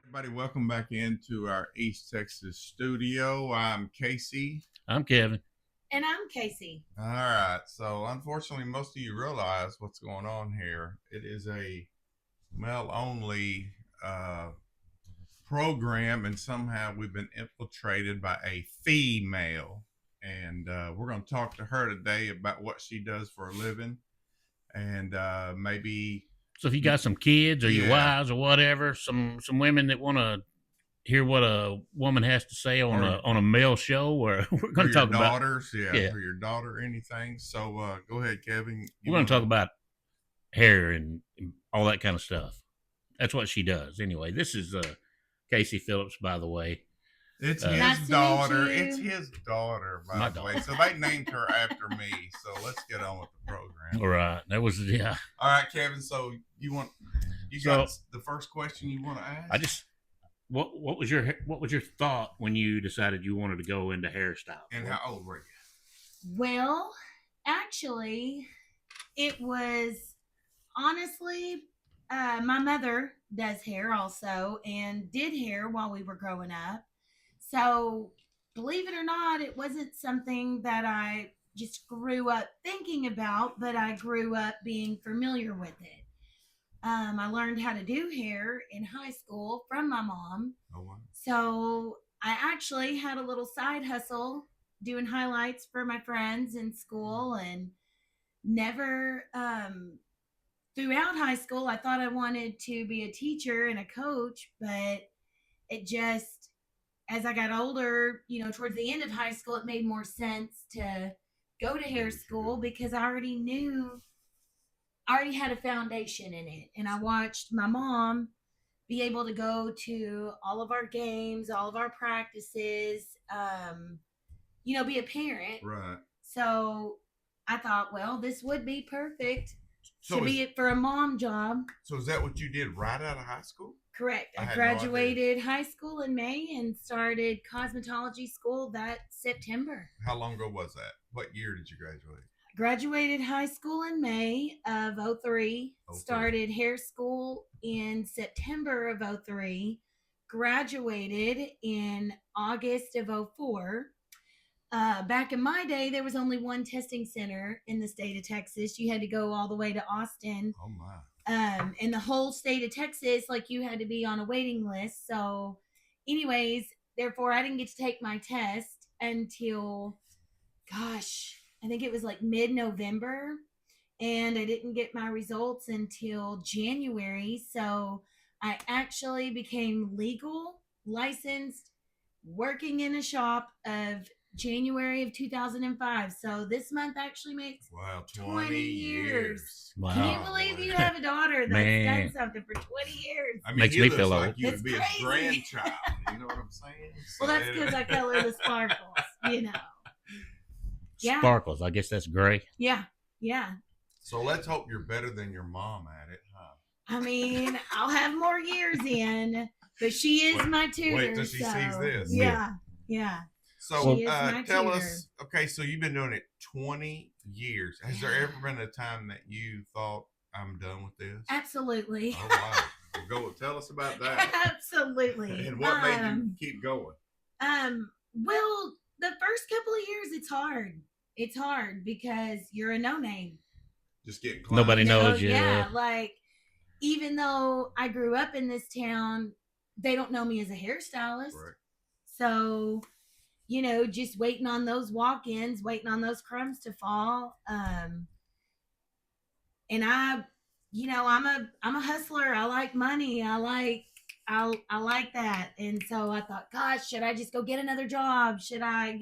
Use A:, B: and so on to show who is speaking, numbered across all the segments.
A: Everybody, welcome back into our East Texas studio. I'm Casey.
B: I'm Kevin.
C: And I'm Casey.
A: All right. So, unfortunately, most of you realize what's going on here. It is a male only program, and somehow we've been infiltrated by a female. And we're going to talk to her today about what she does for a living, and maybe.
B: So if you got some kids or your wives or whatever, some women that want to hear what a woman has to say on a male show, or we're going to talk about
A: daughters, for your daughter, anything. So go ahead, Kevin.
B: We're going to talk about hair and all that kind of stuff. That's what she does. Anyway, this is Casey Phillips, by the way.
A: It's his daughter. It's his daughter, by the way. So they named her after me. So let's get on with the program.
B: All right. That was, yeah.
A: All right, Kevin. So you got the first question you want to ask?
B: What was your thought when you decided you wanted to go into hairstyle?
A: And how old were you?
C: Well, actually, it was honestly, my mother does hair also and did hair while we were growing up. So, believe it or not, it wasn't something that I just grew up thinking about, but I grew up being familiar with it. I learned how to do hair in high school from my mom.
A: Oh, wow.
C: So, I actually had a little side hustle doing highlights for my friends in school, and never throughout high school, I thought I wanted to be a teacher and a coach, but it just, as I got older, towards the end of high school, it made more sense to go to hair school because I already had a foundation in it. And I watched my mom be able to go to all of our games, all of our practices, be a parent.
A: Right.
C: So I thought, well, this would be perfect to be it for a mom job.
A: So is that what you did right out of high school?
C: Correct. I graduated high school in May and started cosmetology school that September.
A: How long ago was that? What year did you graduate?
C: Graduated high school in May of 03. Started hair school in September of 03. Graduated in August of 04. Back in my day, there was only one testing center in the state of Texas. You had to go all the way to Austin.
A: Oh, my.
C: In the whole state of Texas, you had to be on a waiting list. So anyways, therefore I didn't get to take my test until, I think it was mid-November, and I didn't get my results until January. So I actually became legal, licensed, working in a shop of January of 2005. So this month actually makes 20 years.
B: Wow.
C: Can you believe you have a daughter that's done something for 20 years?
A: I mean,
B: makes me feel
A: like
B: old.
A: You would be a grandchild. You know what I'm saying?
C: Well, that's because I color the sparkles, Yeah.
B: Sparkles. I guess that's gray.
C: Yeah.
A: So let's hope you're better than your mom at it, huh?
C: I mean, I'll have more years in, but she is my tutor.
A: Wait till she sees this.
C: Yeah.
A: So tell us, okay, so you've been doing it 20 years. Has there ever been a time that you thought, I'm done with this?
C: Absolutely.
A: Oh, wow. Well, tell us about that.
C: Absolutely.
A: And what made you keep going?
C: Well, the first couple of years, it's hard. It's hard because you're a no-name.
A: Just getting
B: Nobody knows you.
C: Yeah, even though I grew up in this town, they don't know me as a hairstylist.
A: Right.
C: So, just waiting on those walk-ins, waiting on those crumbs to fall. And I'm a hustler. I like money. I like that. And so I thought, gosh, should I just go get another job? Should I,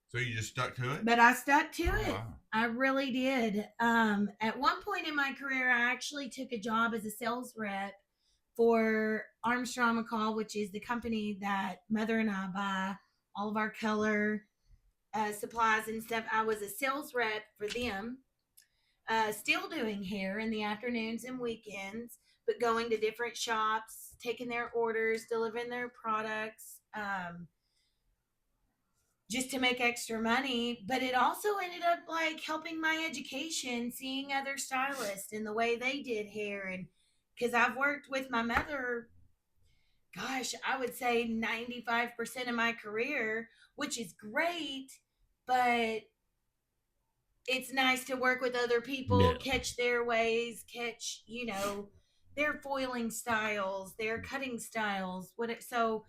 A: So you just stuck to it?
C: But I stuck to it.
A: Wow.
C: I really did. At one point in my career, I actually took a job as a sales rep for Armstrong McCall, which is the company that Mother and I buy all of our color supplies and stuff. I was a sales rep for them, still doing hair in the afternoons and weekends, but going to different shops, taking their orders, delivering their products. just to make extra money. But it also ended up like helping my education, seeing other stylists and the way they did hair. And because I've worked with my mother, gosh, I would say 95% of my career, which is great, but it's nice to work with other people,
B: Yeah.
C: catch their ways, catch, their foiling styles, their cutting styles. So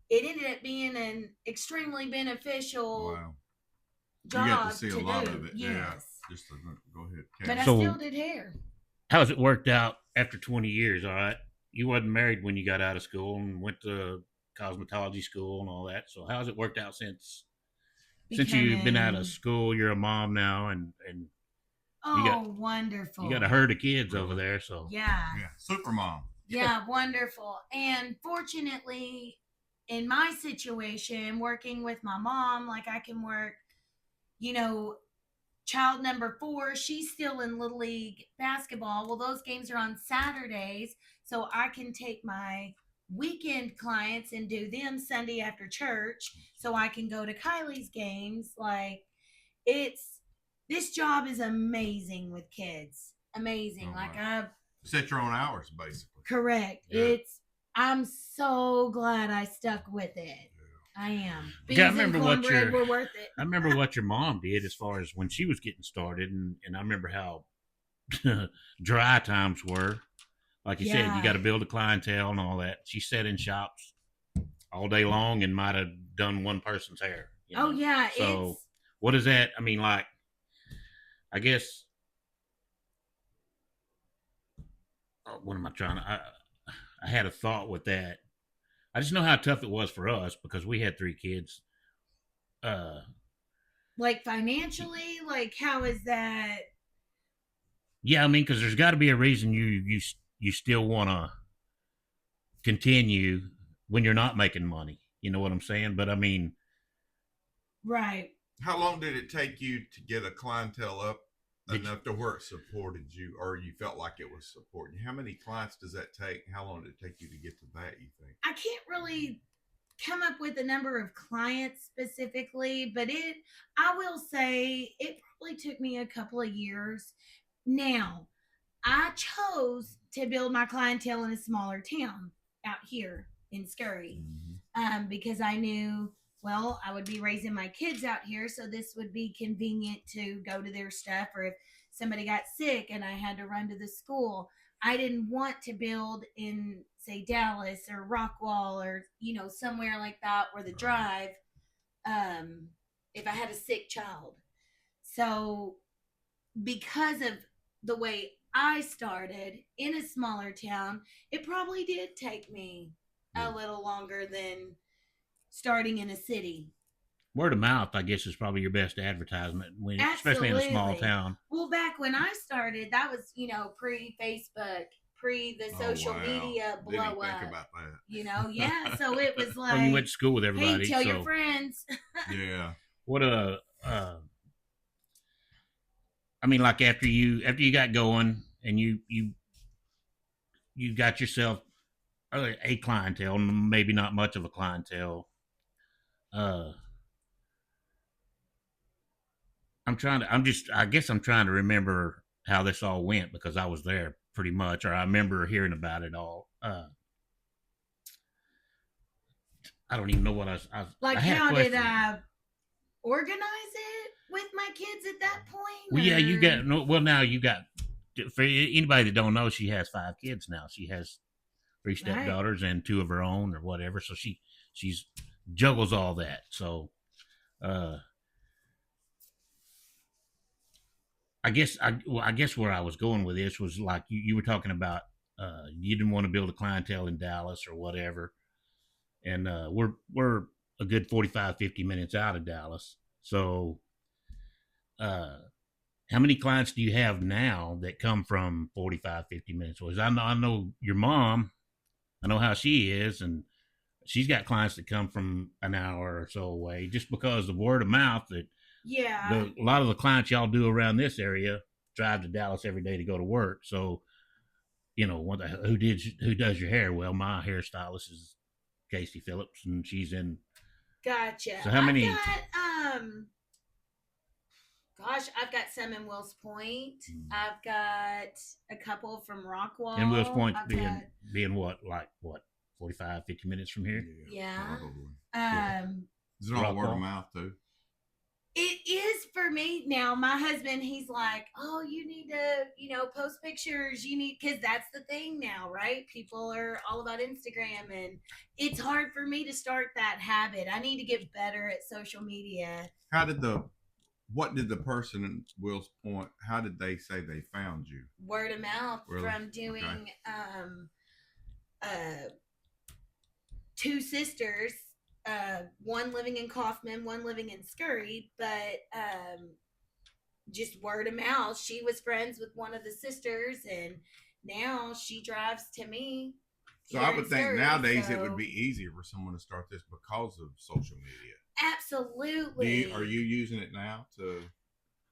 C: it ended up being an extremely beneficial
A: Wow. You got to
C: job
A: see
C: to
A: a lot
C: do.
A: of it.
C: Yes.
A: Yeah. Just to, go ahead.
C: But
A: Kat.
C: I
B: So-
C: still did hair.
B: How's it worked out after 20 years? All right, you wasn't married when you got out of school and went to cosmetology school and all that. So how's it worked out since you've been out of
C: Becoming-
B: school? You're a mom now, and
C: Oh,
B: got-
C: wonderful.
B: you got a herd of kids over there. So
C: Yeah.
A: Yeah. Super mom.
C: Yeah, wonderful. And fortunately, in my situation, working with my mom, like I can work, child number 4, she's still in Little League basketball. Well, those games are on Saturdays, so I can take my weekend clients and do them Sunday after church, so I can go to Kylie's games. Like, this job is amazing with kids. Amazing.
A: Oh,
C: Like,
A: wow. Set your own hours, basically.
C: correct.
A: Yeah.
C: I'm so glad I stuck with it. I am. Beans
B: Yeah, I
C: and
B: remember what
C: cornbread
B: your-
C: were worth it.
B: I remember what your mom did as far as when she was getting started, and I remember how dry times were. Like you said,
C: Yeah.
B: you got to build a clientele and all that. She sat in shops all day long and might have done one person's hair. you
C: Oh
B: know?
C: yeah,
B: So what is that? I mean, like, I guess, what am I trying to? I had a thought with that. I just know how tough it was for us because we had 3 kids.
C: like financially, like how is that?
B: Yeah, I mean, because there's got to be a reason you still want to continue when you're not making money. You know what I'm saying? But I mean,
C: Right.
A: How long did it take you to get a clientele up
B: Did
A: enough to where it supported you, or you felt like it was supporting you? How many clients does that take? How long did it take you to get to that, you think?
C: I can't really come up with a number of clients specifically, but I will say it probably took me a couple of years. Now, I chose to build my clientele in a smaller town out here in Scurry. Because I knew, well, I would be raising my kids out here, so this would be convenient to go to their stuff, or if somebody got sick and I had to run to the school. I didn't want to build in, say, Dallas or Rockwall or, somewhere like that where the drive, if I had a sick child. So because of the way I started in a smaller town, it probably did take me a little longer than starting in a city.
B: word of mouth, I guess, is probably your best advertisement, especially in a small
C: Absolutely.
B: town.
C: Well, back when I started, that was, pre-Facebook, pre the social media blow
A: Didn't even
C: up.
A: think about that.
C: Yeah. So it was like,
B: Well, you went to school with everybody.
C: hey, tell
B: so
C: your friends.
A: Yeah.
B: what I mean, like after you got going and you got yourself a clientele, maybe not much of a clientele. I guess I'm trying to remember how this all went because I was there pretty much, or I remember hearing about it all. I don't even know what
C: Like,
B: I had a
C: how did
B: question.
C: I organize it with my kids at that point?
B: Well, yeah, you
C: or-
B: got now you got, for anybody that don't know, she has 5 kids now. She has 3 stepdaughters and 2 of her own or whatever. So she's juggles all that. So I guess where I was going with this was like you were talking about you didn't want to build a clientele in Dallas or whatever. And we're a good 45, 50 minutes out of Dallas. So how many clients do you have now that come from 45, 50 minutes away? I know your mom. I know how she is, and she's got clients that come from an hour or so away just because of word of mouth that
C: Yeah.
B: a lot of the clients y'all do around this area drive to Dallas every day to go to work. So, who does your hair? Well, my hairstylist is Casey Phillips, and she's in
C: Gotcha.
B: So how many?
C: I've got some in Wills Point. I've got a couple from Rockwall.
B: And Wills Point
C: I've
B: being what, like what, 45, 50 minutes from here?
C: Yeah.
A: Probably. Is it all word of mouth too?
C: It is for me. Now, my husband, he's like, oh, you need to, post pictures. Because that's the thing now, right? People are all about Instagram, and it's hard for me to start that habit. I need to get better at social media.
A: What did the person in Wills Point, how did they say they found you?
C: Word of mouth. Really? From doing two sisters, one living in Kaufman, one living in Scurry, but just word of mouth. She was friends with one of the sisters, and now she drives to me.
A: So I would think nowadays it would be easier for someone to start this because of social media.
C: Absolutely.
A: Are you using it now to?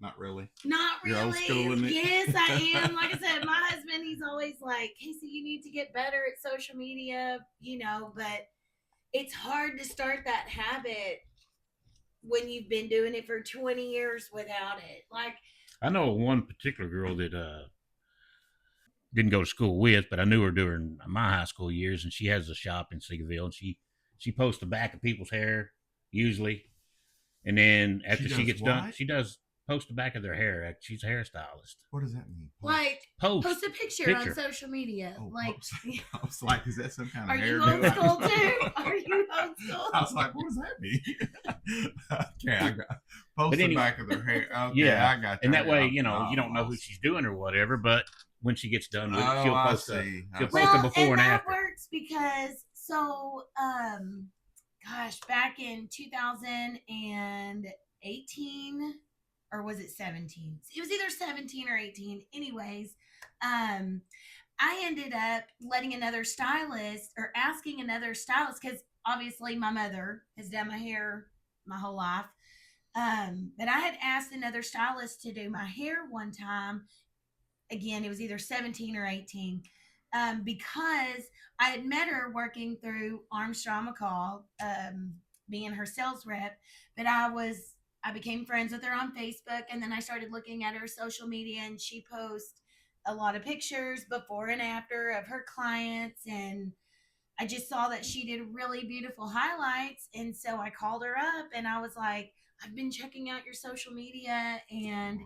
A: Not really.
C: Not really.
A: You're old school in it?
C: Yes, I am. Like I said, my husband, he's always like, Casey, you need to get better at social media, but it's hard to start that habit when you've been doing it for 20 years without it. Like,
B: I know one particular girl that didn't go to school with, but I knew her during my high school years, and she has a shop in Seagoville, and she posts the back of people's hair usually, and then after she gets done, she does post the back of their hair. She's a hairstylist.
A: What does that mean?
C: Like post a picture on social media.
A: Oh, I was like, is that some kind of hair?
C: Are you old school too? Are you old school?
A: I was like, what does that mean? Okay, I got post the back of their hair. Okay, yeah, I got that.
B: And that way, you don't know who she's doing or whatever, but when she gets done with it, she'll post a before and after.
C: That works because back in 2018, or was it 17? It was either 17 or 18. Anyways, I ended up letting another stylist, or asking another stylist, because obviously my mother has done my hair my whole life. But I had asked another stylist to do my hair one time. Again, it was either 17 or 18. Because I had met her working through Armstrong McCall, being her sales rep, but I became friends with her on Facebook, and then I started looking at her social media, and she posts a lot of pictures before and after of her clients, and I just saw that she did really beautiful highlights, and so I called her up, and I was like, I've been checking out your social media, and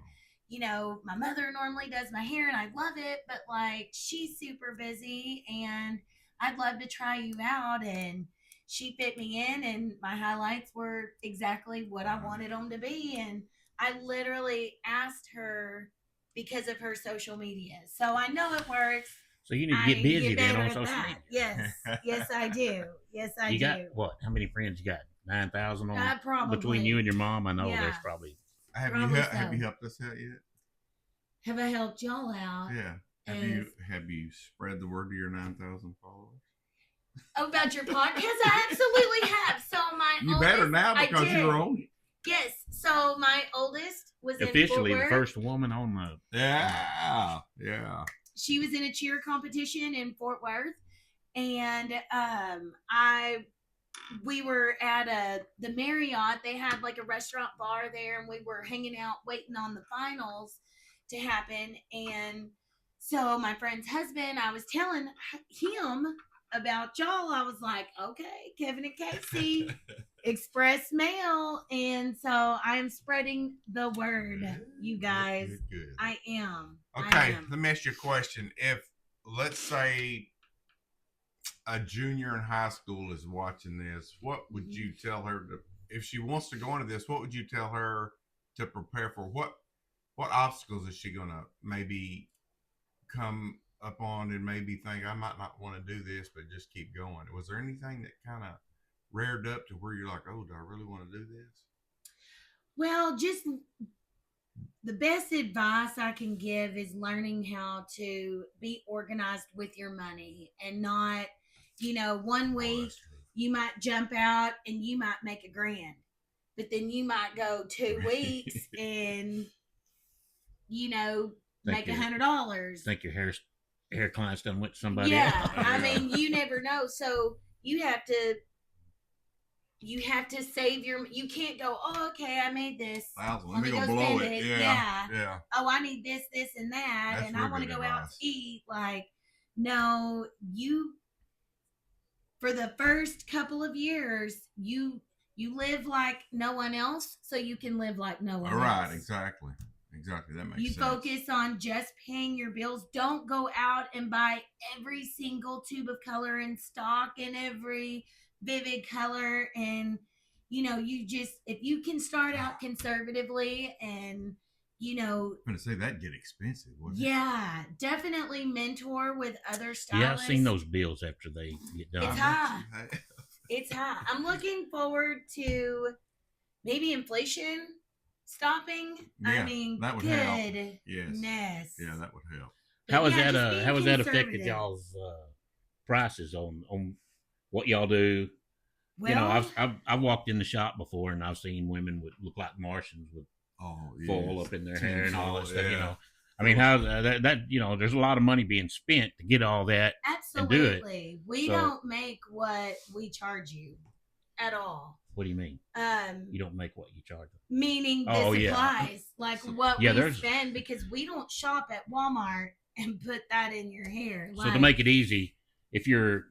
C: my mother normally does my hair, and I love it, but like, she's super busy, and I'd love to try you out. And she fit me in, and my highlights were exactly what I wanted them to be. And I literally asked her because of her social media. So I know it works.
B: So you need to get busy then on social media.
C: Yes. Yes, I do. Yes, I do.
B: You got what? How many friends you got? 9,000 on
C: probably.
B: Between you and your mom? I know there's probably.
A: Have you helped us out yet?
C: Have I helped y'all out?
A: Yeah. Have you spread the word to your 9,000 followers?
C: About your podcast? I absolutely have. So
A: you better now because you're on it.
C: Yes. So my oldest was
B: officially
C: in
B: the first woman on the.
A: Yeah.
C: She was in a cheer competition in Fort Worth, and we were at the Marriott. They had like a restaurant bar there, and we were hanging out waiting on the finals to happen. And so my friend's husband, I was telling him about y'all. I was like, okay, Kevin and Casey, express mail. And so I am spreading the word, you guys.
A: Good.
C: I am.
A: Okay, let me ask you a question. If, let's say, a junior in high school is watching this, what would you tell her if she wants to go into this, what would you tell her to prepare for? What obstacles is she going to maybe come up on and maybe think, I might not want to do this, but just keep going? Was there anything that kind of reared up to where you're like, oh, do I really want to do this?
C: Well, just the best advice I can give is learning how to be organized with your money, and not, 1 week you might jump out and you might make $1,000, but then you might go 2 weeks and, make $100.
B: Think your hair client's done with somebody
C: else.
B: Yeah,
C: I mean, you never know. So you have to you have to save you can't go, oh, okay, I made this.
A: 1,000.
C: Let me go
A: blow
C: spend
A: it.
C: it.
A: Yeah. Yeah.
C: Oh, I need this, this, and that,
A: That's
C: and
A: real
C: I want to
A: good
C: go out
A: advice.
C: to eat. Like, no, for the first couple of years, you live like no one else, so you can live like no one
A: All right.
C: else.
A: Exactly. That makes
C: You
A: sense.
C: focus on just paying your bills. Don't go out and buy every single tube of color in stock and every vivid color. And, you just, if you can start out conservatively and,
A: I'm going to say that'd get expensive, wouldn't it?
C: yeah, definitely mentor with other stylists.
B: Yeah, I've seen those bills after they get done.
C: It's high. It's high. I'm looking forward to maybe inflation stopping.
A: Yeah,
C: I mean,
A: that would help.
C: goodness.
A: Yes. Yeah, that would help.
C: But
B: How has
C: yeah, just
B: that
C: being
B: how has that affected
C: conservative.
B: y'all's prices on what y'all do?
C: Well,
B: I've walked in the shop before and I've seen women with look like Martians with foil up in their hair and all that stuff.
A: Yeah.
B: I mean, how that there's a lot of money being spent to get all that.
C: absolutely.
B: And do it.
C: We don't make what we charge you at all.
B: What do you mean? You don't make what you charge them?
C: Meaning the supplies, like what we spend, because we don't shop at Walmart and put that in your hair.
B: So to make it easy, if you're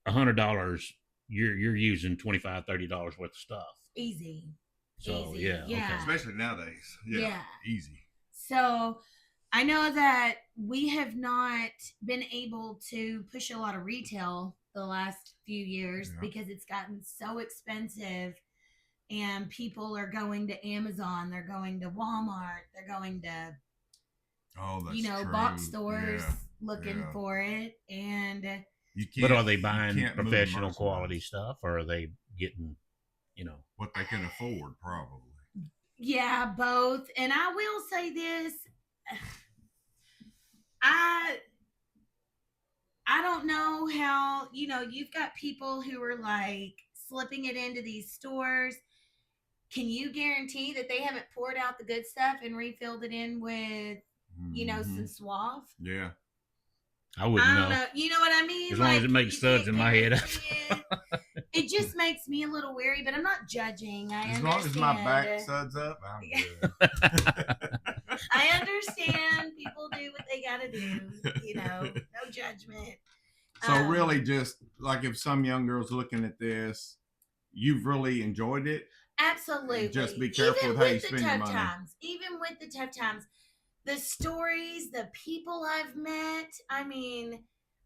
B: $100, you're using $25-$30 worth of stuff.
C: Easy.
B: So
C: easy.
B: yeah, okay.
A: Especially nowadays. Yeah. Easy.
C: So I know that we have not been able to push a lot of retail the last few years because it's gotten so expensive, and people are going to Amazon, they're going to Walmart, they're going to box stores looking for it. And
B: but are they buying professional quality stuff, or are they getting
A: what they can afford? Probably.
C: Yeah, both. And I will say this, I don't know how, you've got people who are like slipping it into these stores. Can you guarantee that they haven't poured out the good stuff and refilled it in with, some suave?
A: Yeah.
B: I wouldn't
C: know. You know what I mean?
B: As long as it makes suds in my head.
C: It just makes me a little weary, but I'm not judging.
A: As long as my back suds up, I'm good.
C: I understand people do what they got to do. No judgment.
A: So really, just like if some young girl's looking at this, you've really enjoyed it.
C: Absolutely.
A: Just be careful with how you spend your money.
C: Even with the tough times, the stories, the people I've met. I mean,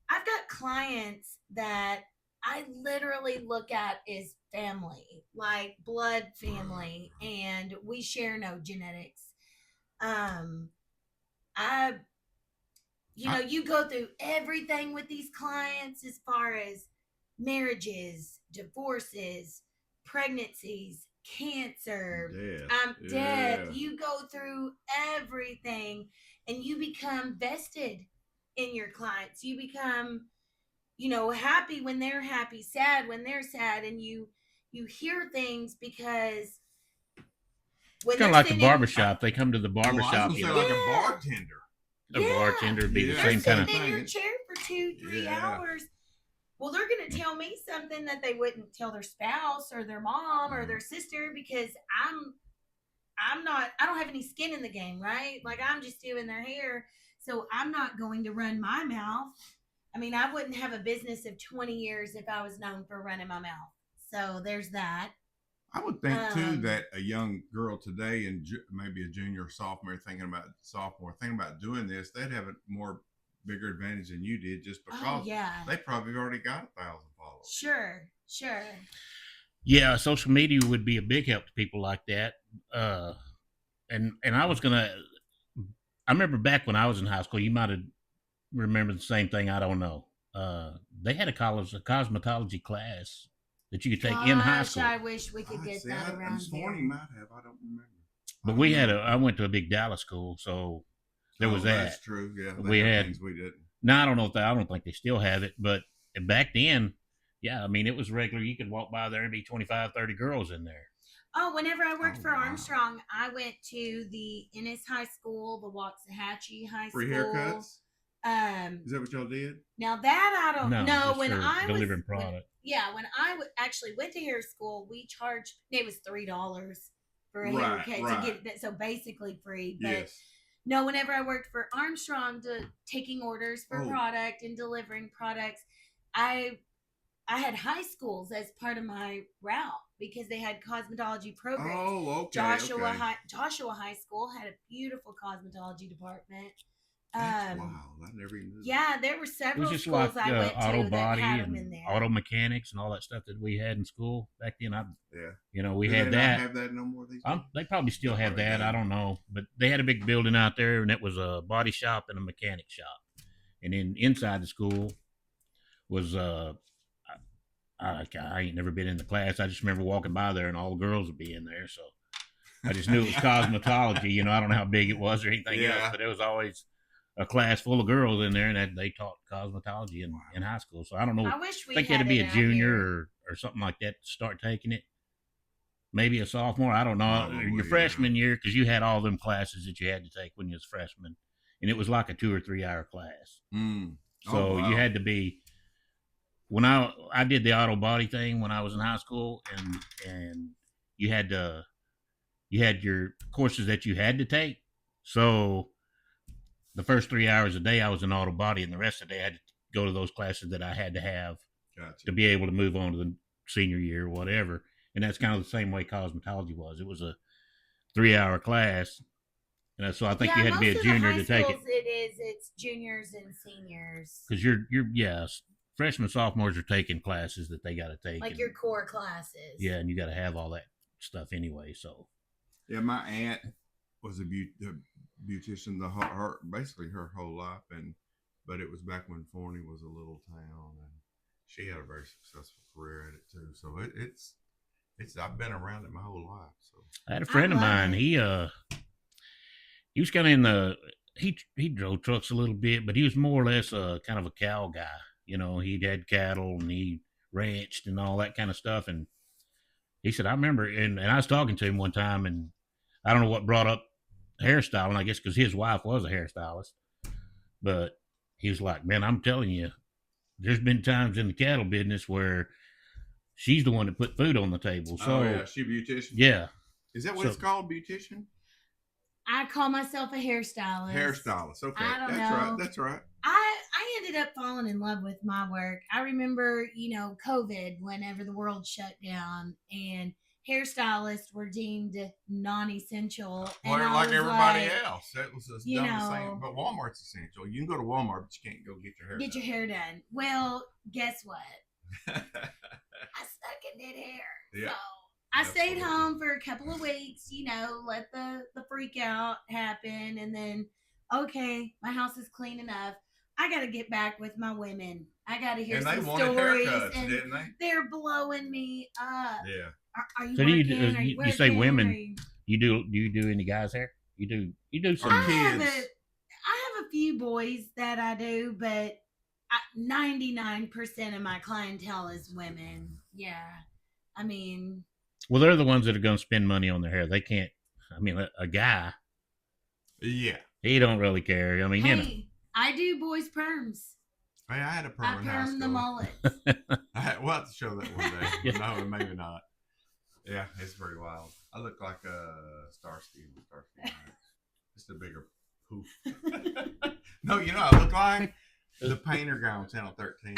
C: I've got clients that I literally look at as family, like blood family, and we share no genetics. You go through everything with these clients as far as marriages, divorces, pregnancies, cancer, death. You go through everything, and you become vested in your clients. You become, happy when they're happy, sad when they're sad, and you hear things because
B: when kind of like the barbershop, they come to the barbershop.
A: Like a bartender.
B: A bartender would be the same kind of
C: thing. In your chair for 2-3 hours. Well, they're going to tell me something that they wouldn't tell their spouse or their mom or their sister, because I don't have any skin in the game, right? Like, I'm just doing their hair, so I'm not going to run my mouth. I mean, I wouldn't have a business of 20 years if I was known for running my mouth. So there's that.
A: I would think too that a young girl today, and maybe a junior or sophomore thinking about doing this, they'd have a bigger advantage than you did, just because they probably already got 1,000 followers.
C: Sure.
B: Yeah, social media would be a big help to people like that. And I remember back when I was in high school, you might have remembered the same thing. I don't know. They had a cosmetology class that you could take in high school.
C: I wish we could get that around here.
A: Might have. I don't remember.
B: But I went to a big Dallas school, so there was that.
A: That's true. Yeah,
B: we had
A: things we didn't.
B: Now I don't think they still have it, but back then, yeah, I mean, it was regular. You could walk by there and be 25, 30 girls in there.
C: Oh, whenever I worked for Armstrong, I went to the Ennis High School, the Waxahachie High School.
A: Free haircuts? Is that what y'all did?
C: Now that I don't know.
B: just
C: When
B: for
C: I was
B: delivering product.
C: when I actually went to hair school, we charged. It was $3 for a
A: Right,
C: haircut
A: right.
C: to get that, so basically free. But
A: Yes.
C: no, whenever I worked for Armstrong, taking orders for
A: Oh.
C: product and delivering products, I had high schools as part of my route because they had cosmetology programs.
A: Oh, okay.
C: Joshua
A: okay.
C: High School had a beautiful cosmetology department.
A: That's wild. I never even knew.
C: Yeah, there were
B: It
C: several
B: was just
C: schools
B: like
C: I went
B: auto
C: to that
B: body
C: had them in
B: and
C: there.
B: auto mechanics and all that stuff that we had in school back then.
A: Yeah.
B: We
A: Do
B: had
A: they
B: that.
A: not have that no more these days?
B: They probably still have
A: Probably
B: that.
A: do.
B: I don't know, but they had a big building out there, and it was a body shop and a mechanic shop. And then inside the school was I ain't never been in the class. I just remember walking by there, and all the girls would be in there. So I just knew it was cosmetology. I don't know how big it was or anything else, but it was always a class full of girls in there, and that they taught cosmetology in high school. So I don't know.
C: I wish we
B: I think you had
C: had
B: to be
C: it
B: a
C: out
B: junior
C: here.
B: or something like that to start taking it. Maybe a sophomore. I don't know.
A: Probably,
B: Your freshman year, because you had all them classes that you had to take when you was a freshman, and it was like a 2 or 3 hour class.
A: Mm.
B: So you had to be. When I did the auto body thing when I was in high school, and you had your courses that you had to take. So the first 3 hours a day I was in auto body, and the rest of the day I had to go to those classes that I had to have
A: Gotcha.
B: to be able to move on to the senior year or whatever. And that's kind of the same way cosmetology was. It was a 3 hour class. And so I think you had to be a junior to take it.
C: It's juniors and seniors.
B: Because freshmen, sophomores are taking classes that they got to take.
C: Like your core classes.
B: Yeah, and you got to have all that stuff anyway. So.
A: Yeah, my aunt was a beautician basically her whole life, but it was back when Forney was a little town, and she had a very successful career at it too. So it's I've been around it my whole life. So
B: I had a friend of mine. He was kind of in the he drove trucks a little bit, but he was more or less kind of a cow guy. He'd had cattle and he ranched and all that kind of stuff. And he said, I remember, and I was talking to him one time, and I don't know what brought up hairstyling, I guess because his wife was a hairstylist. But he was like, man, I'm telling you, there's been times in the cattle business where she's the one that put food on the table. So,
A: yeah, she a beautician?
B: Yeah.
A: Is that what it's called, beautician?
C: I call myself a hairstylist.
A: Hairstylist, okay.
C: I don't
A: know.
C: Right.
A: That's right.
C: I ended up falling in love with my work. I remember, COVID, whenever the world shut down, and hairstylists were deemed non-essential.
A: Well,
C: and
A: like everybody else. That was the same. But Walmart's essential. You can go to Walmart, but you can't go get your hair done.
C: Get your hair done. Well, guess what? I stuck and did hair.
A: Yeah.
C: So I stayed home for a couple of weeks, let the freak out happen. And then, okay, my house is clean enough. I got to get back with my women. I got to hear some stories.
A: Haircuts, didn't they?
C: They're blowing me up.
A: Yeah.
C: Are you
B: so
C: working?
B: you say women? Do you do any guys' hair? You do some
A: kids.
C: I have a few boys that I do, but 99% of my clientele is women. Yeah. I mean,
B: well, they're the ones that are going to spend money on their hair. They can't. I mean, a guy.
A: Yeah.
B: He don't really care. I mean,
C: hey, I do boys perms.
A: Hey, I had a perm in high
C: perm
A: school.
C: the mullet.
A: We'll have to show that one day. Yeah. No, maybe not. Yeah, it's pretty wild. I look like a Starsky. Just a bigger poof. No, I look like the painter guy on Channel 13.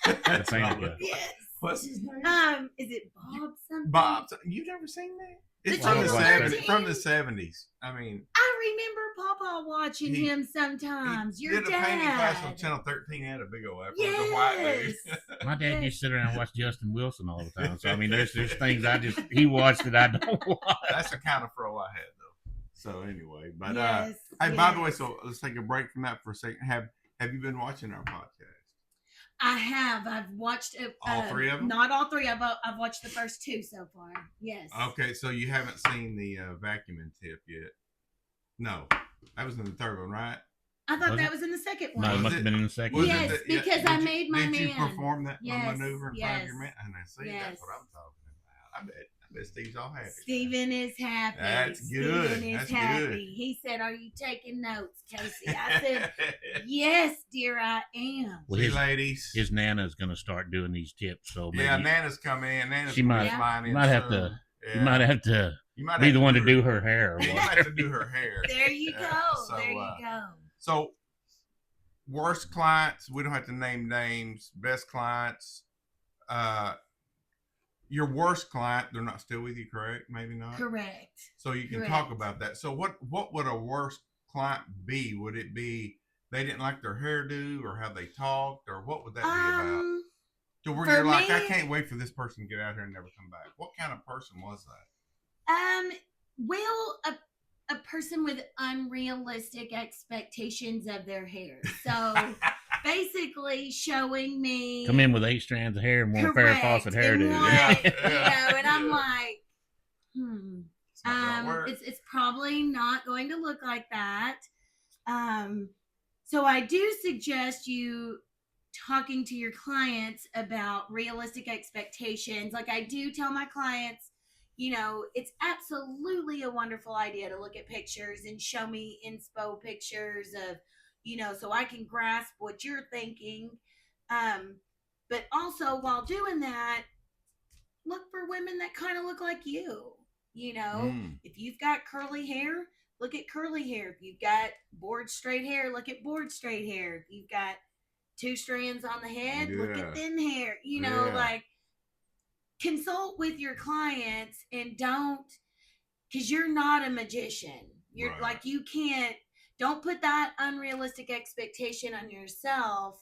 B: The painter guy.
C: Yes.
A: What's his name?
C: Is it Bob something?
A: Bob. You've never seen that? It's
C: The
A: from the
C: Channel
A: 70s. From the 70s. I mean,
C: I remember Papa watching him sometimes. Your
A: did
C: dad.
A: a painting class on Channel 13. He had a big old afro.
C: Yes.
A: A white dude.
B: My dad used to sit around and watch Justin Wilson all the time. So I mean, there's things he watched that I don't watch.
A: That's the kind of fro I had though. So anyway, but
C: yes,
A: by the way, so let's take a break from that for a second. Have you been watching our podcast?
C: I have. I've watched
A: all three of them.
C: Not all three. I've watched the first two so far. Yes.
A: Okay, so you haven't seen the vacuuming tip yet? No, that was in the third one, right?
C: I thought that was in the second one.
B: No, it must have been in the second one.
C: Yes, because I made my man.
A: Did you perform that
C: yes,
A: maneuver in front of your man? And I see,
C: yes.
A: that's what I'm talking about. I bet Bet Steve's all happy.
C: Steven is happy.
A: That's good.
C: Steven is
A: That's
C: happy.
A: good.
C: He said, "Are you taking notes, Casey?" I said, "Yes, dear, I am."
B: Well,
A: See, ladies.
B: his Nana's going to start doing these tips. So maybe
A: Yeah, Nana's coming in. Nana's
B: she might,
A: flying in
B: might have
A: soon.
B: to.
A: Yeah.
B: You might have to be the one to do her hair. Or
A: You might have to do her hair.
C: There you go.
A: So,
C: there you go.
A: So, worst clients, we don't have to name names. Best clients. Your worst client, they're not still with you, correct? Maybe not.
C: Correct.
A: So you can talk about that. So what would a worst client be? Would it be they didn't like their hairdo or how they talked, or what would that be about? To where you're like, I can't wait for this person to get out here and never come back. What kind of person was that?
C: Well, a person with unrealistic expectations of their hair. So basically showing me
B: come in with 8 strands of hair and one Farrah Fawcett hairdo.
C: And I'm like, it's probably not going to look like that. So I do suggest you talking to your clients about realistic expectations. Like I do tell my clients, it's absolutely a wonderful idea to look at pictures and show me inspo pictures of, so I can grasp what you're thinking. But also while doing that, look for women that kind of look like you. If you've got curly hair, look at curly hair. If you've got board straight hair, look at board straight hair. If you've got 2 strands on the head, look at thin hair. Like consult with your clients and because you're not a magician. You're like, don't put that unrealistic expectation on yourself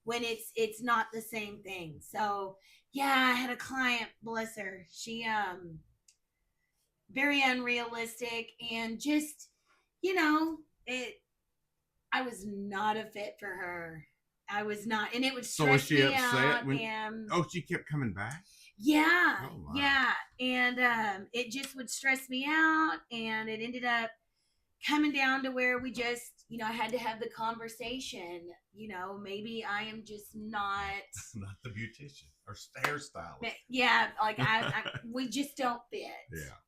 C: when it's not the same thing. So yeah, I had a client, bless her. She very unrealistic and just, I was not a fit for her. I was not, and it would stress me out. So was she upset when
A: she kept coming back?
C: Yeah. Oh, yeah. And it just would stress me out, and it ended up coming down to where we just, I had to have the conversation. Maybe I am just not
A: the beautician or hairstylist.
C: Yeah, like we just don't fit.
A: Yeah.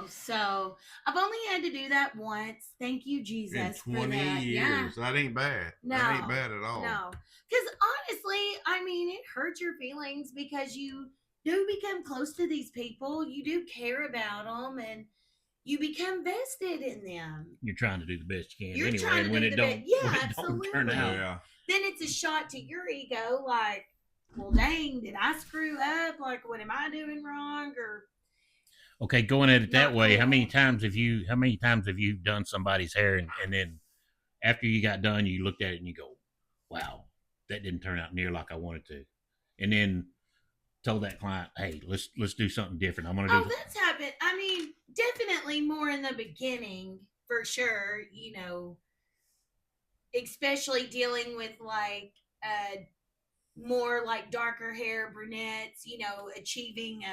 C: So I've only had to do that once. Thank you, Jesus.
A: In 20
C: for that.
A: years.
C: Yeah.
A: That ain't bad.
C: No.
A: That ain't bad at all.
C: No. Because honestly, it hurts your feelings because you do become close to these people. You do care about them and you become vested in them.
B: You're trying to do the best you can.
C: You're
B: anyway,
C: trying to
B: when
C: do
B: it
C: the
B: don't,
C: best. Yeah,
B: when it
C: absolutely.
B: Don't turn out.
A: Yeah.
C: Then it's a shot to your ego like, well, dang, did I screw up? Like, what am I doing wrong? Or
B: okay, going at it that way, how many times have you done somebody's hair and then after you got done, you looked at it and you go, wow, that didn't turn out near like I wanted to. And then told that client, hey, let's do something different. I'm going to do
C: that's happened. Definitely more in the beginning for sure, especially dealing with like more like darker hair brunettes, achieving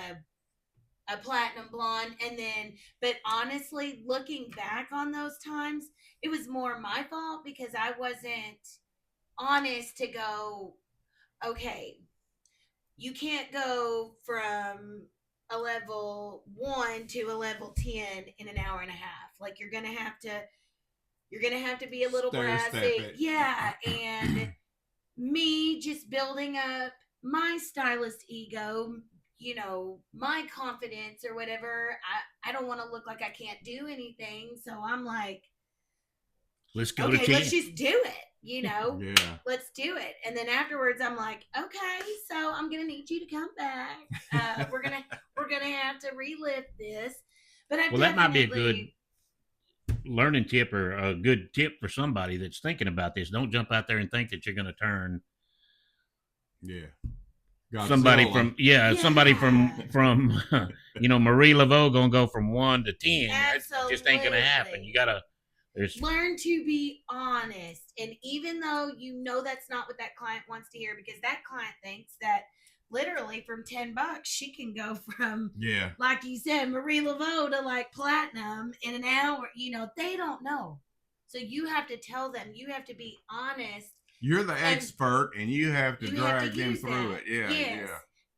C: a platinum blonde. And then, but honestly, looking back on those times, it was more my fault because I wasn't honest to go, okay, you can't go from a level 1 to a level 10 in an hour and a half. Like you're gonna have to be a little brassy. Yeah. And me just building up my stylist ego, my confidence or whatever. I don't want to look like I can't do anything. So I'm like,
B: let's go to 10.
C: Let's just do it.
A: Yeah.
C: Let's do it. And then afterwards I'm like, okay, so I'm going to need you to come back. We're going to have to relive this. But
B: that might be a good learning tip or a good tip for somebody that's thinking about this. Don't jump out there and think that you're going to turn somebody from Marie Laveau gonna go from 1 to 10. That just ain't gonna happen. You gotta
C: learn to be honest. And even though that's not what that client wants to hear, because that client thinks that literally from $10 she can go from like you said, Marie Laveau to like platinum in an hour. They don't know. So you have to tell them, you have to be honest.
A: You're the expert and you have to drag them through it. Yeah.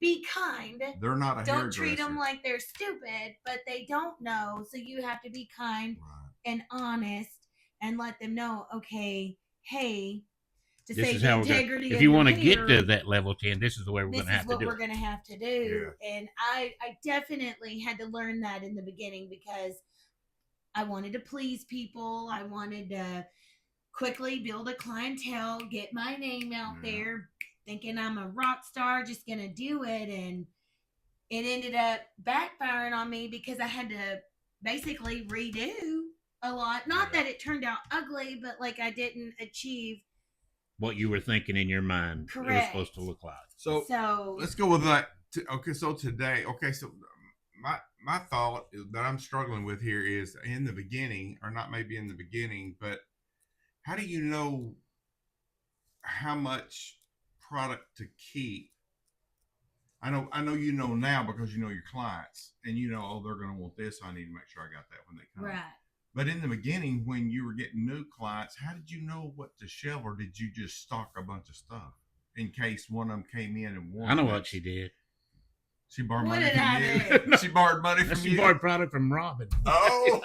C: be kind.
A: They're not a
C: Don't treat
A: hairdresser.
C: them like they're stupid, but they don't know. So you have to be kind
A: Right.
C: and honest and let them know, okay, hey, to
B: This
C: save
B: is
C: the
B: how we're gonna.
C: integrity
B: If
C: of
B: you
C: your
B: want to get
C: hair,
B: to that level 10, this is the way we're
C: this
B: going to have
C: is
B: to
C: what
B: do
C: we're
B: it.
C: going to have to do. And I definitely had to learn that in the beginning because I wanted to please people. I wanted to quickly build a clientele, get my name out there, thinking I'm a rock star, just going to do it. And it ended up backfiring on me because I had to basically redo a lot. Not that it turned out ugly, but like I didn't achieve
B: what you were thinking in your mind it was supposed to look like.
A: So let's go with that. Okay, so today, so my thought that I'm struggling with here is in the beginning, or not maybe in the beginning, but how do you know how much product to keep? I know you know now because you know your clients and you know, oh, they're going to want this. I need to make sure I got that when they come.
C: right.
A: But in the beginning, when you were getting new clients, how did you know what to shelve, or did you just stock a bunch of stuff in case one of them came in and wanted?
B: I know what she did.
A: She borrowed
C: What
A: money
C: did I
A: from you. She borrowed money from you.
B: She borrowed product from Robin.
A: Oh.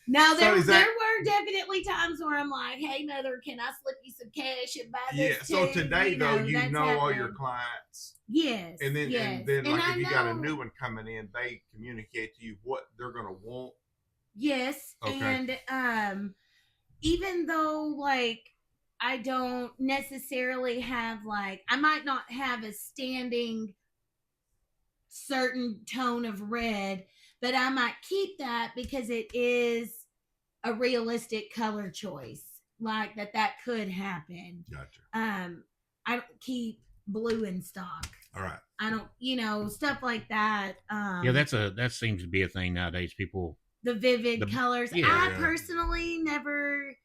C: Now there
A: So is that-
C: were definitely times where I'm like, "Hey, mother, can I slip you some cash and buy
A: Yeah.
C: this?"
A: So
C: too?
A: today, though, you
C: that's
A: know all your
C: happened.
A: clients,
C: Yes.
A: and then
C: yes.
A: and then like
C: I
A: if you got a
C: know-
A: new one coming in, they communicate to you what they're gonna want.
C: Yes,
A: Okay.
C: and even though like I don't necessarily have like I might not have a standing certain tone of red, but I might keep that because it is a realistic color choice. Like that could happen.
A: Gotcha.
C: I don't keep blue in stock.
A: All right.
C: I don't, stuff like that.
B: Yeah, that seems to be a thing nowadays. People
C: The vivid colors.
B: yeah.
C: I personally never.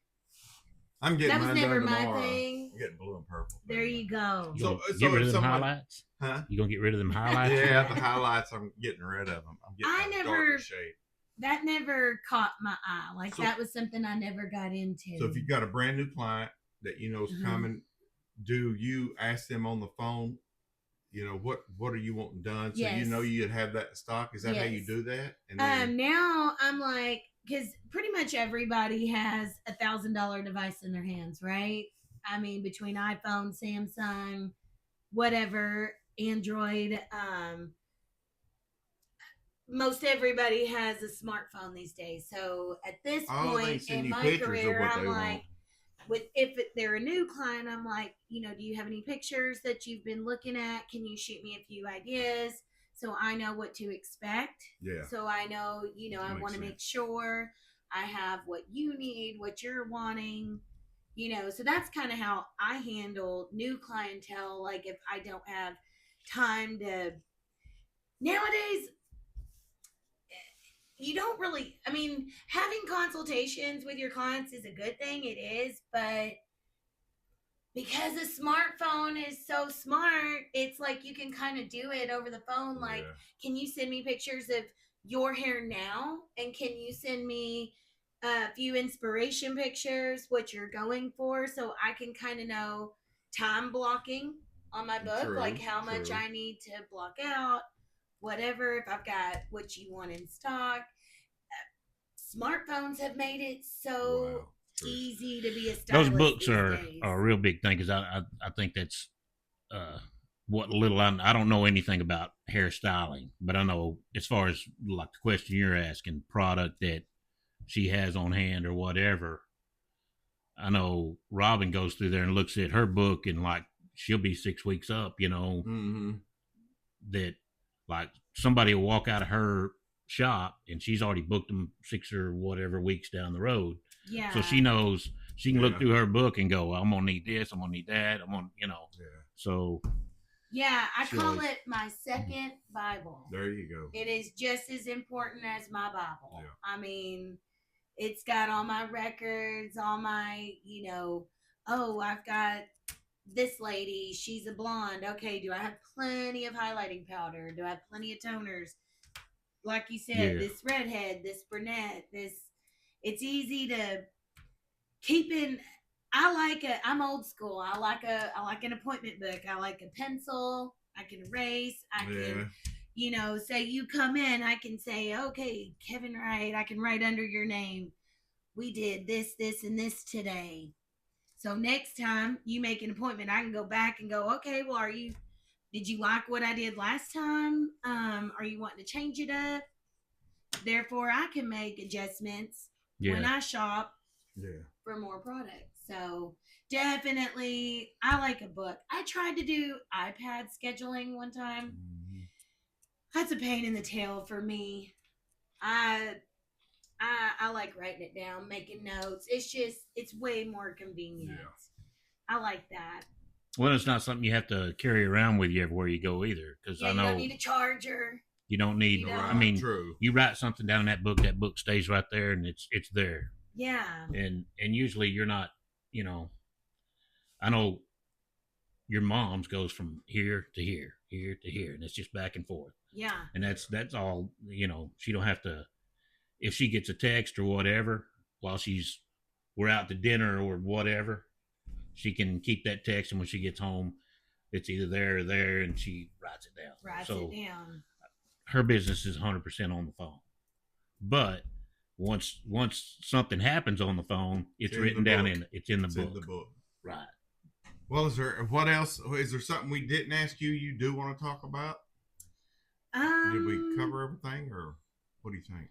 A: I'm getting
C: That was
A: mine
C: never
A: done
C: my
A: tomorrow.
C: thing.
A: I'm getting blue and purple.
C: There you go.
B: You gonna
A: So
B: get rid
A: if
B: of them
A: someone-
B: highlights?
A: Huh?
B: You gonna get rid of them highlights?
A: Yeah, the highlights. I'm getting rid of them. I'm getting a darker shade.
C: That never caught my eye. Like
A: So-
C: that was something I never got into.
A: So if you've got a brand new client that you know is
C: Mhm.
A: coming, do you ask them on the phone? You know what are you wanting done? So you know
C: Yes.
A: you'd have that in stock. Is that how you
C: Yes.
A: do that? And then,
C: Now I'm like, because pretty much everybody has $1,000 device in their hands, right? I mean, between iPhone, Samsung, whatever, Android. Most everybody has a smartphone these days. So at this
A: oh, they
C: point
A: send
C: in
A: you
C: my
A: pictures
C: career,
A: of what
C: I'm
A: they
C: like, if they're a new client, I'm like, do you have any pictures that you've been looking at? Can you shoot me a few ideas so I know what to expect?
A: Yeah.
C: So I know, I
A: Makes
C: want to make
A: sense.
C: sure I have what you need, what you're wanting, so that's kind of how I handle new clientele. Like if I don't have time to, nowadays, you don't really, having consultations with your clients is a good thing. It is, but because a smartphone is so smart, it's like you can kind of do it over the phone. Like, can you send me pictures of your hair now? And can you send me a few inspiration pictures, what you're going for, so I can kind of know time blocking on my book, like how much I need to block out, whatever, if I've got what you want in stock. Smartphones have made it so easy to be a stylist.
B: Those books are
C: days.
B: a real big thing because I think that's what little I don't know anything about hairstyling, but I know as far as like the question you're asking, product that she has on hand or whatever. I know Robin goes through there and looks at her book and like she'll be 6 weeks up,
A: Mm-hmm.
B: that like somebody will walk out of her shop and she's already booked them 6 or whatever weeks down the road.
C: Yeah.
B: So she knows she can look through her book and go, I'm gonna need this, I'm gonna need that, I'm gonna,
A: Yeah.
B: So
C: yeah, I call it my second Bible.
A: There you go.
C: It is just as important as my Bible.
A: Yeah.
C: It's got all my records, all my, I've got this lady, she's a blonde. Okay, do I have plenty of highlighting powder? Do I have plenty of toners? Like you said, this redhead, this brunette, it's easy to keep in. I'm old school. I like an appointment book. I like a pencil. I can erase. I
A: Yeah.
C: can, say you come in. I can say, okay, Kevin Wright. I can write under your name. We did this, this, and this today. So next time you make an appointment, I can go back and go, okay, well, did you like what I did last time? Are you wanting to change it up? Therefore, I can make adjustments when I shop for more products. So definitely, I like a book. I tried to do iPad scheduling one time.
A: Mm-hmm.
C: That's a pain in the tail for me. I like writing it down, making notes. It's way more convenient.
A: Yeah.
C: I like that.
B: Well, it's not something you have to carry around with you everywhere you go either. Because I know
C: you don't need a charger.
B: You don't need. I mean,
A: true.
B: You write something down in that book stays right there, and it's there.
C: Yeah.
B: And usually you're not. I know your mom's goes from here to here, here to here, and it's just back and forth.
C: Yeah.
B: And that's all. She don't have to. If she gets a text or whatever while we're out to dinner or whatever, she can keep that text, and when she gets home, it's either there or there, and she writes it down.
C: Writes it down.
B: Her business is 100% on the phone. But once something happens on the phone, it's written down it's in the book. Right.
A: Well, what else? Is there something we didn't ask you do want to talk about? Did we cover everything, or what do you think?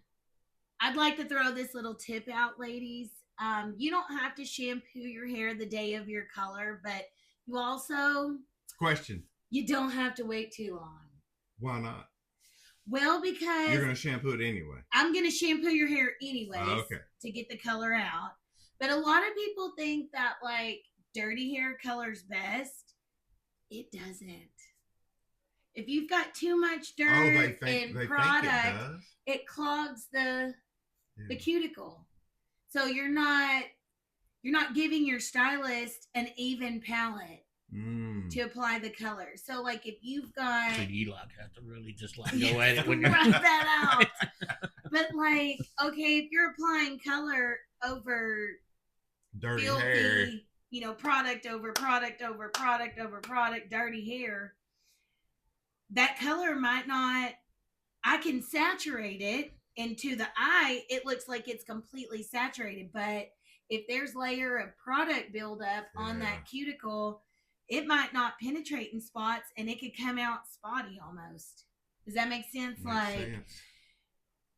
C: I'd like to throw this little tip out, ladies. You don't have to shampoo your hair the day of your color, but you also...
A: Question.
C: You don't have to wait too long.
A: Why not?
C: Well, because...
A: You're going to shampoo it anyway.
C: I'm going to shampoo your hair anyways
A: okay.
C: to get the color out. But a lot of people think that, dirty hair colors best. It doesn't. If you've got too much dirt and product, it clogs the cuticle. So you're not giving your stylist an even palette to apply the color. So if you've got,
B: so you have to really just go at it when
C: you're write that out. But okay, if you're applying color over
A: dirty
C: filthy,
A: hair,
C: product over product over product over product, dirty hair, that color might not. I can saturate it, and to the eye, it looks like it's completely saturated. But if there's layer of product buildup on that cuticle, it might not penetrate in spots, and it could come out spotty almost. Does that make sense?
A: Makes sense.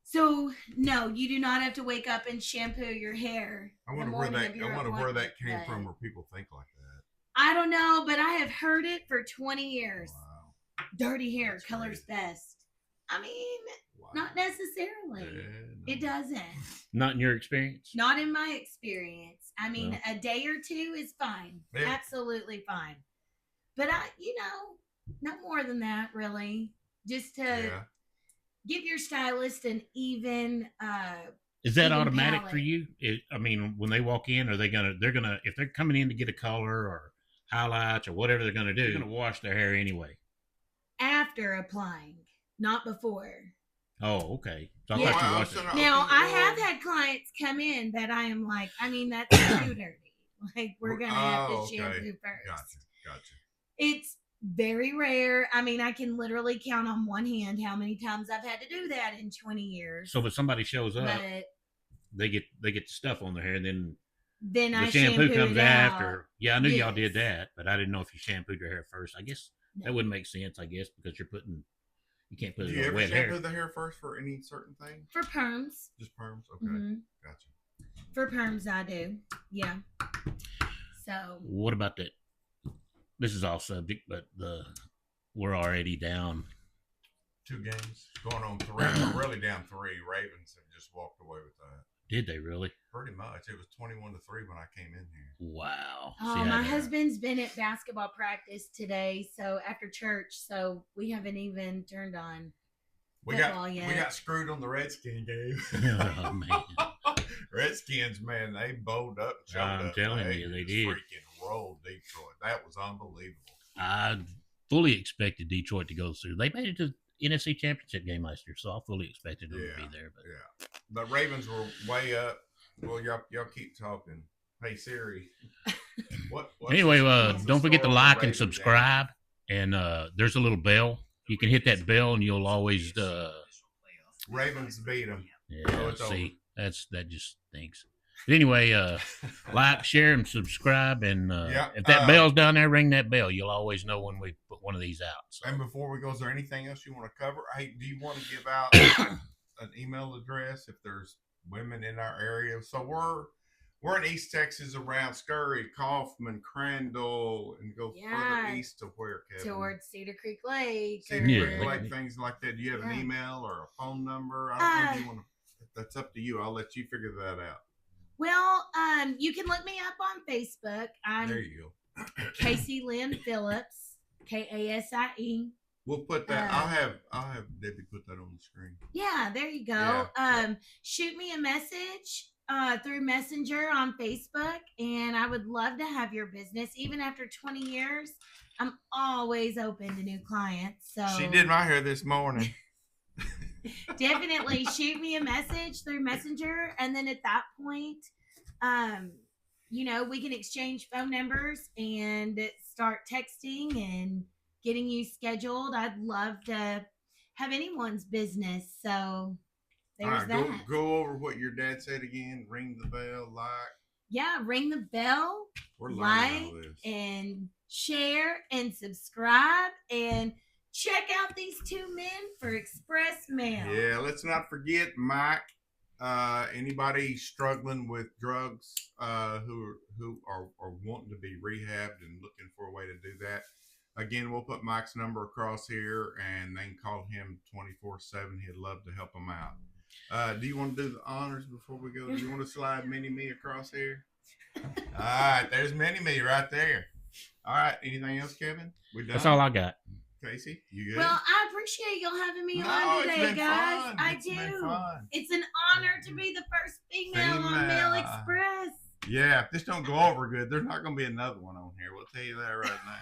C: So no, you do not have to wake up and shampoo your hair.
A: I wonder where that came from, where people think like that.
C: I don't know, but I have heard it for 20 years.
A: Wow.
C: Dirty hair colors best. I mean, not necessarily.
A: No.
C: It doesn't.
B: Not in your experience?
C: Not in my experience. I mean, a day or two is fine. Yeah. Absolutely fine. But not more than that, really. Just to give your stylist an even
B: is that automatic palette for you? When they walk in, they're gonna if they're coming in to get a color or highlights or whatever they're gonna do, they're gonna wash their hair anyway.
C: After applying, not before.
B: Oh, okay. So I thought you washed it.
C: Now, I have had clients come in that I am like, that's too dirty. We're going to have to shampoo first.
A: Gotcha.
C: It's very rare. I can literally count on one hand how many times I've had to do that in 20 years.
B: So, but somebody shows up, they get the stuff on their hair, and then
C: the
B: shampoo comes after. Yeah, I knew y'all did that, but I didn't know if you shampooed your hair first. I guess that wouldn't make sense, because you can't put it on wet hair.
A: Do you ever shampoo the hair first for any certain thing?
C: For perms.
A: Just perms? Okay.
C: Mm-hmm.
A: Gotcha.
C: For perms, I do. Yeah. So.
B: What about that? This is off subject, but we're already down
A: 2 games. Going on 3. We're really down 3. Ravens have just walked away with that.
B: Did they really?
A: Pretty much. It was 21-3 when I came in here.
B: Wow.
C: Oh, my husband's been at basketball practice today, so after church, so we haven't even turned on football yet. We got
A: screwed on the Redskin game.
B: Oh, man.
A: Redskins, man, they bowled up and showed up.
B: I'm telling you, they did.
A: Freaking rolled Detroit. That was unbelievable.
B: I fully expected Detroit to go through. They made it to NFC Championship game last year, so I fully expected them to be there. But
A: the Ravens were way up. Well, y'all keep talking. Hey Siri. What
B: anyway, don't forget to like and subscribe, and there's a little bell. You can hit that bell, and you'll always.
A: Ravens beat them.
B: Yeah,
A: it's
B: see, that just stinks. But anyway, like, share, and subscribe, and if that bell's down there, ring that bell. You'll always know when we put one of these out. So.
A: And before we go, is there anything else you want to cover? Hey, do you want to give out an email address if there's women in our area? So we're in East Texas, around Scurry, Kaufman, Crandall, and go further east to where, Kevin?
C: Towards Cedar Creek Lake.
A: Cedar Creek Lake, things like that. Do you have an email or a phone number? I don't know if you want to. That's up to you. I'll let you figure that out.
C: Well, you can look me up on Facebook.
A: There you go.
C: Casey Lynn Phillips, Kasie.
A: We'll put that. I'll have Debbie put that on the screen.
C: Yeah, there you go.
A: Yeah.
C: Shoot me a message through Messenger on Facebook, and I would love to have your business. Even after 20 years, I'm always open to new clients. So
A: she did my hair this morning.
C: Definitely shoot me a message through Messenger, and then at that point, we can exchange phone numbers and start texting and getting you scheduled. I'd love to have anyone's business. So there's that.
A: Go over what your dad said again. Ring the bell, like.
C: Yeah, ring the bell, like, and share and subscribe, and check out these two men for express mail.
A: Yeah, let's not forget Mike. Anybody struggling with drugs who are wanting to be rehabbed and looking for a way to do that. Again, we'll put Mike's number across here, and they can call him 24/7. He'd love to help them out. Do you want to do the honors before we go? Do you want to slide Mini-Me across here? All right, there's Mini-Me right there. All right, anything else, Kevin? We done?
B: That's all I got.
A: Casey, you good?
C: Well, I appreciate y'all having me on today, guys.
A: Fun.
C: I do. It's an honor to be the first female on Mail Express.
A: Yeah, if this don't go over good, there's not going to be another one on here. We'll tell you that right now.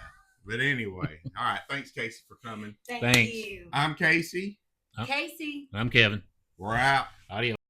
A: But anyway, all right. Thanks, Casey, for coming.
C: Thanks.
A: I'm Casey.
C: Casey.
B: I'm Kevin.
A: We're out.
B: Adios.